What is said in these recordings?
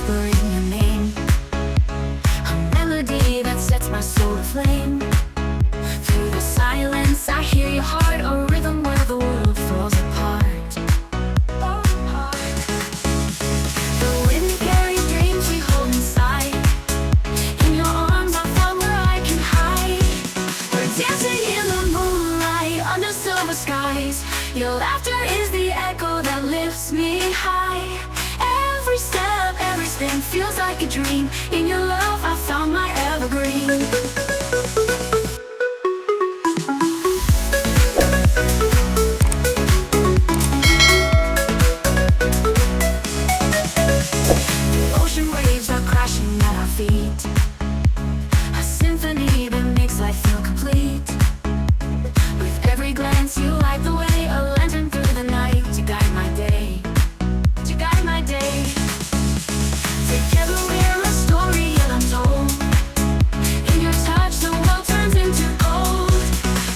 whispering your name, a melody that sets my soul aflame. Through the silence I hear your heart, a rhythm where the world falls apart. The wind carries dreams we hold inside. In your arms I found where I can hide. We're dancing in the moonlight under silver skies. Your laughter is the echo that lifts me high. Every step, every spin feels like a dream. In your love I found my evergreen. Ocean waves are crashing at our feet, a symphony that makes life feel complete. With every glance you light the way, a lantern through the night to guide my day, to guide my day. Together we're a story yet untold. In your touch the world turns into gold.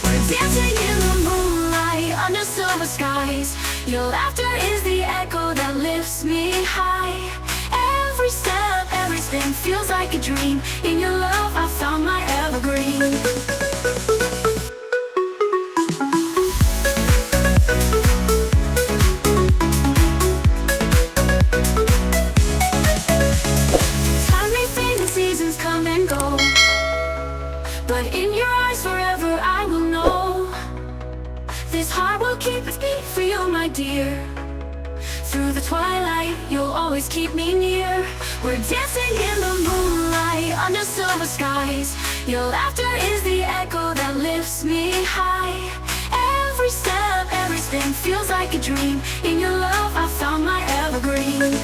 We're dancing in the moonlight under silver skies. Your laughter is the echo that lifts me high. Every step, every spin feels like a dream. In your love I found my evergreen. Time may fade and seasons come and go, but in your eyes forever I will know. This heart will keep its beat for you, my dear. Through the twilight, you'll always keep me near. We're dancing in the moonlight under silver skies. Your laughter is the echo that lifts me high. Every step, every spin feels like a dream. In your love I found my evergreen.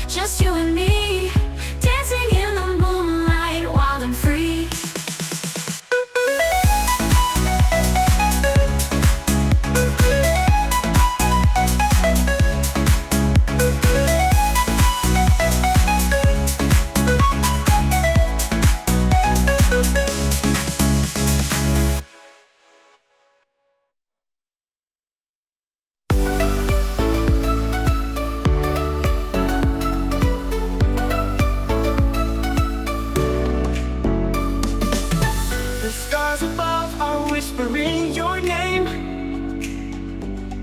Just you and me, dancing in the moonlight, wild and free. Whispering your name,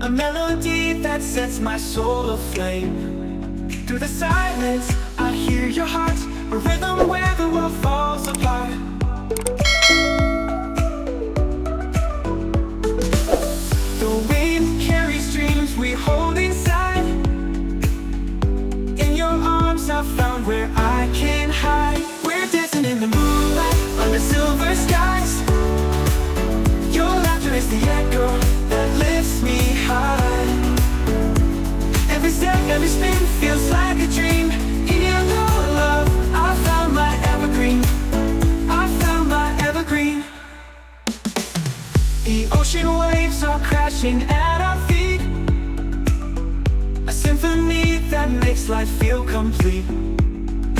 a melody that sets my soul aflame. Through the silence I hear your heart, a rhythm where the world falls apart. The wind carries dreams we hold inside. In your arms I found where I can hide. We're dancing in the moonlight under silver skies. Your laughter is the echo that lifts me high. Every step, every spin feels like a dream. In your love, I found my evergreen. I found my evergreen. The ocean waves are crashing at our feet, a symphony that makes life feel complete.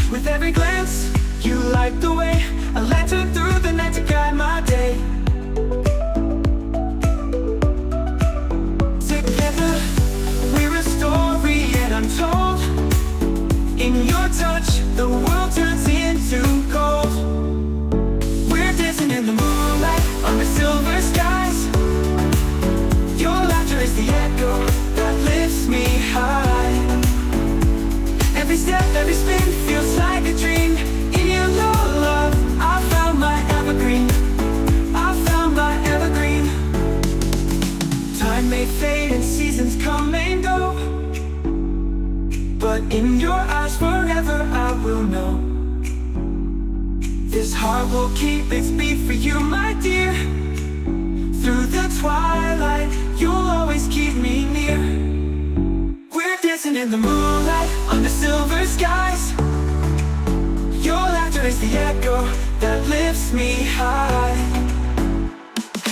With every glance, you light the way, a lantern through the night to guide my day. Untold. In your touch, the world turns into gold. We're dancing in the moonlight under silver skies. Your laughter is the echo that lifts me high. Every step, every spin feels like a dream. In your love, I found my evergreen. I found my evergreen. Time may fade and seasons come and go, but in your eyes forever I will know. This heart will keep its beat for you, my dear. Through the twilight, you'll always keep me near. We're dancing in the moonlight under silver skies. Your laughter is the echo that lifts me high.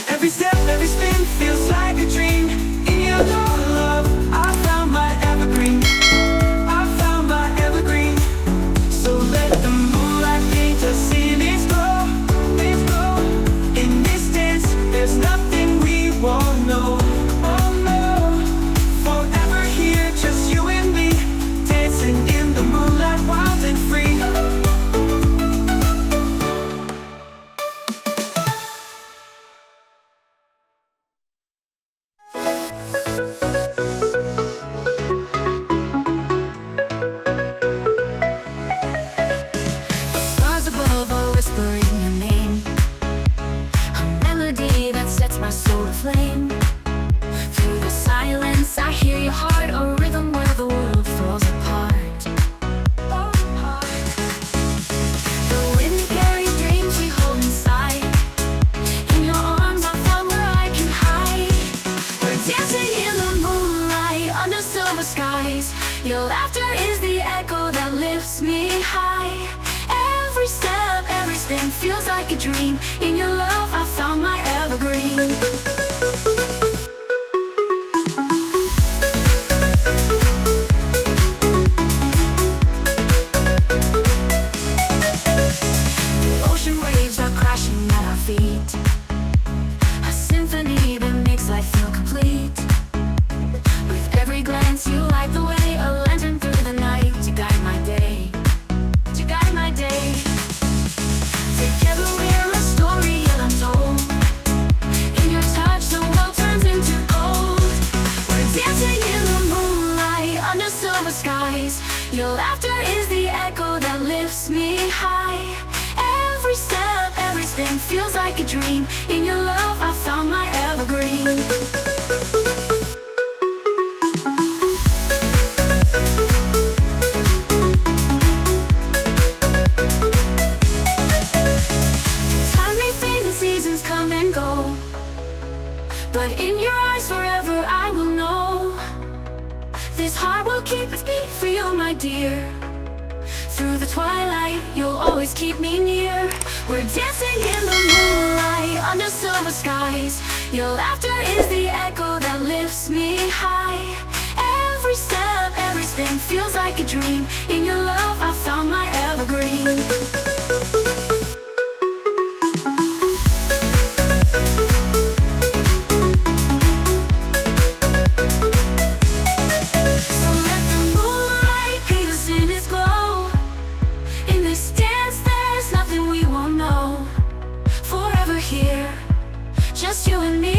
Every step, every spin feels like a dream. In your love, I Your laughter is the echo that lifts me high. Every step, every spin feels like a dream. In your love I found my evergreen. Ocean waves are crashing at our feet, a symphony that makes life feel complete. With every glance you light the way, a lantern through the night to guide my day, to guide my day. Together we're a story yet untold. In your touch the world turns into gold. We're dancing in the moonlight under silver skies. Your laughter is the echo that lifts me high. Every step, every spin feels like a dream. In your love I found my evergreen. Time may fade and seasons come and go, but in your eyes forever I will know. This heart will keep its beat for you, my dear. Through the twilight, you'll always keep me near. We're dancing in the moonlight under silver skies. Your laughter is the echo that lifts me high. Every step, every spin feels like a dream. In your love I found my evergreen. So let the moonlight paint us in its glow. In this dance there's nothing we won't know. Forever here, just you and me.